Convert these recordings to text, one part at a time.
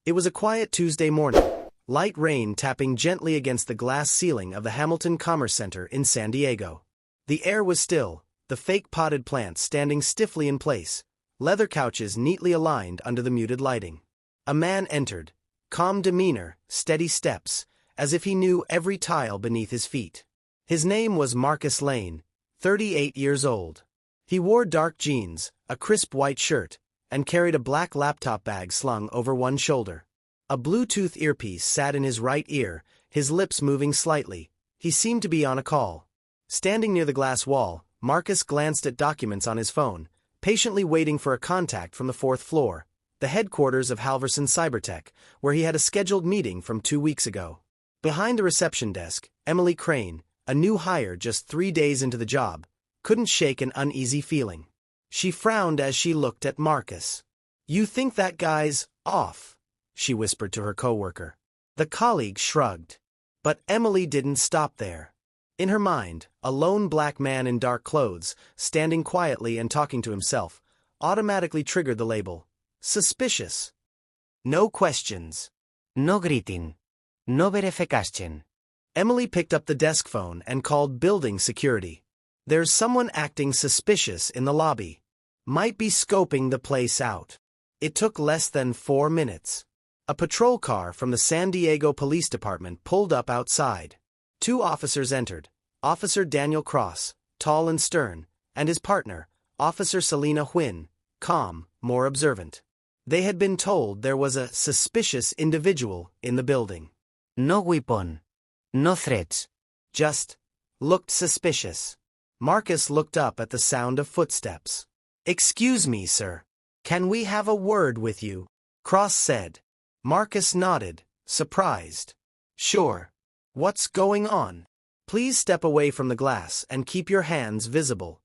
It was a quiet Tuesday morning, light rain tapping gently against the glass ceiling of the Hamilton Commerce Center in San Diego. The air was still, the fake potted plants standing stiffly in place, leather couches neatly aligned under the muted lighting. A man entered, calm demeanor, steady steps, as if he knew every tile beneath his feet. His name was Marcus Lane, 38 years old. He wore dark jeans, a crisp white shirt, and carried a black laptop bag slung over one shoulder. A Bluetooth earpiece sat in his right ear, his lips moving slightly. He seemed to be on a call. Standing near the glass wall, Marcus glanced at documents on his phone, patiently waiting for a contact from the fourth floor, the headquarters of Halverson Cybertech, where he had a scheduled meeting from 2 weeks ago. Behind the reception desk, Emily Crane, a new hire just 3 days into the job, couldn't shake an uneasy feeling. She frowned as she looked at Marcus. "You think that guy's off?" she whispered to her coworker. The colleague shrugged. But Emily didn't stop there. In her mind, a lone black man in dark clothes, standing quietly and talking to himself, automatically triggered the label, suspicious. No questions. No gritin. No verification. Emily picked up the desk phone and called building security. "There's someone acting suspicious in the lobby. Might be scoping the place out." It took less than 4 minutes. A patrol car from the San Diego Police Department pulled up outside. 2 officers entered, Officer Daniel Cross, tall and stern, and his partner, Officer Selena Huynh, calm, more observant. They had been told there was a suspicious individual in the building. No weapon. No threats. Just looked suspicious. Marcus looked up at the sound of footsteps. "Excuse me, sir. Can we have a word with you?" Cross said. Marcus nodded, surprised. "Sure. What's going on? Please step away from the glass and keep your hands visible."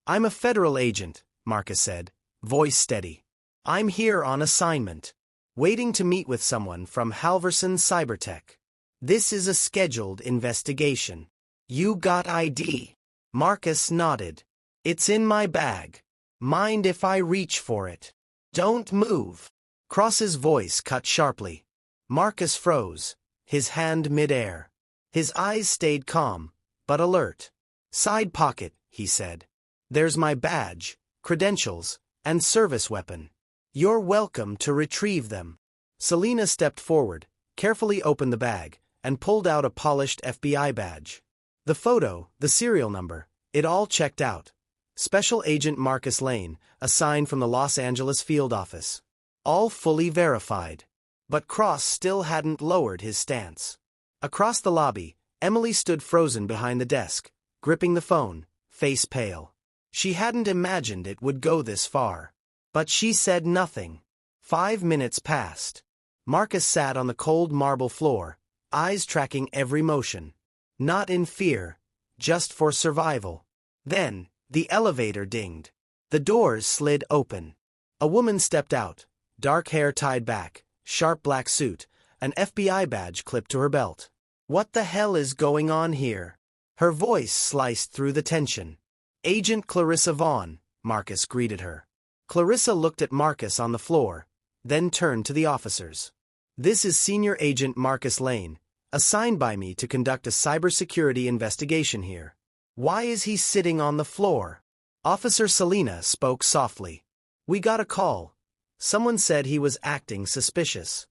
"I'm a federal agent," Marcus said, voice steady. "I'm here on assignment, waiting to meet with someone from Halverson Cybertech. This is a scheduled investigation." "You got ID?" Marcus nodded. "It's in my bag. Mind if I reach for it?" "Don't move." Cross's voice cut sharply. Marcus froze, his hand mid-air. His eyes stayed calm, but alert. "Side pocket," he said. "There's my badge, credentials, and service weapon. You're welcome to retrieve them." Selena stepped forward, carefully opened the bag, and pulled out a polished FBI badge. The photo, the serial number, it all checked out. Special Agent Marcus Lane, assigned from the Los Angeles field office. All fully verified. But Cross still hadn't lowered his stance. Across the lobby, Emily stood frozen behind the desk, gripping the phone, face pale. She hadn't imagined it would go this far. But she said nothing. 5 minutes passed. Marcus sat on the cold marble floor, eyes tracking every motion. Not in fear, just for survival. Then, the elevator dinged. The doors slid open. A woman stepped out, dark hair tied back, sharp black suit, an FBI badge clipped to her belt. "What the hell is going on here?" Her voice sliced through the tension. "Agent Clarissa Vaughn," Marcus greeted her. Clarissa looked at Marcus on the floor, then turned to the officers. "This is Senior Agent Marcus Lane, assigned by me to conduct a cybersecurity investigation here. Why is he sitting on the floor?" Officer Selena spoke softly. "We got a call. Someone said he was acting suspicious."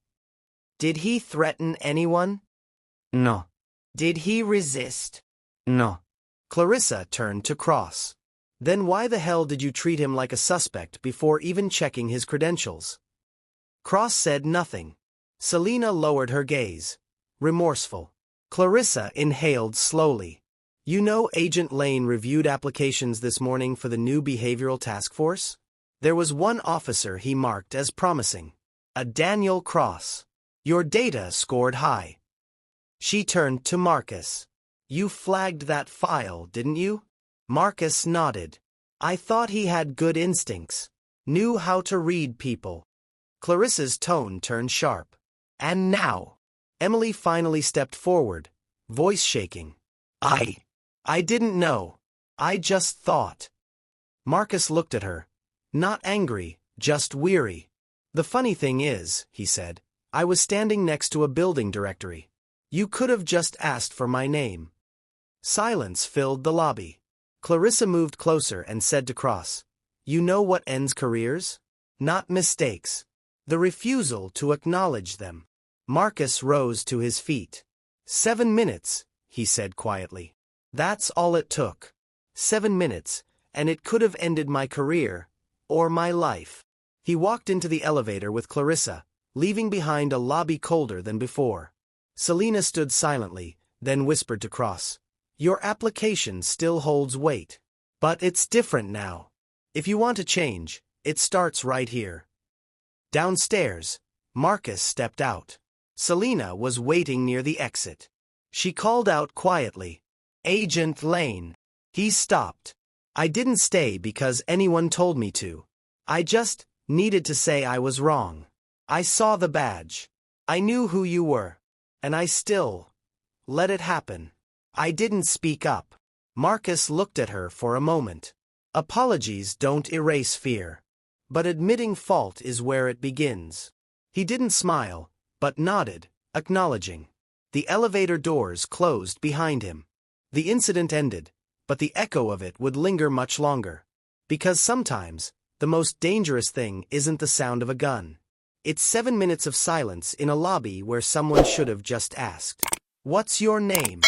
"Did he threaten anyone?" No. "Did he resist?" No. Clarissa turned to Cross. "Then why the hell did you treat him like a suspect before even checking his credentials?" Cross said nothing. Selena lowered her gaze, remorseful. Clarissa inhaled slowly. "You know Agent Lane reviewed applications this morning for the new behavioral task force? There was one officer he marked as promising. A Daniel Cross. Your data scored high." She turned to Marcus. "You flagged that file, didn't you?" Marcus nodded. "I thought he had good instincts. Knew how to read people." Clarissa's tone turned sharp. "And now?" Emily finally stepped forward, voice shaking. I didn't know. I just thought." Marcus looked at her. Not angry, just weary. "The funny thing is," he said, I was standing next to a building directory. You could have just asked for my name. Silence filled the lobby. Clarissa moved closer and said to Cross, "You know what ends careers? Not mistakes. The refusal to acknowledge them." Marcus rose to his feet. 7 minutes, he said quietly. That's all it took. 7 minutes, and it could have ended my career, or my life. He walked into the elevator with Clarissa, leaving behind a lobby colder than before. Selina stood silently, then whispered to Cross, "Your application still holds weight. But it's different now. If you want to change, it starts right here." Downstairs, Marcus stepped out. Selina was waiting near the exit. She called out quietly, "Agent Lane." He stopped. "I didn't stay because anyone told me to. I just needed to say I was wrong. I saw the badge. I knew who you were. And I still let it happen. I didn't speak up." Marcus looked at her for a moment. Apologies don't erase fear. But admitting fault is where it begins. He didn't smile, but nodded, acknowledging. The elevator doors closed behind him. The incident ended, but the echo of it would linger much longer. Because sometimes, the most dangerous thing isn't the sound of a gun. It's 7 minutes of silence in a lobby where someone should have just asked, "What's your name?"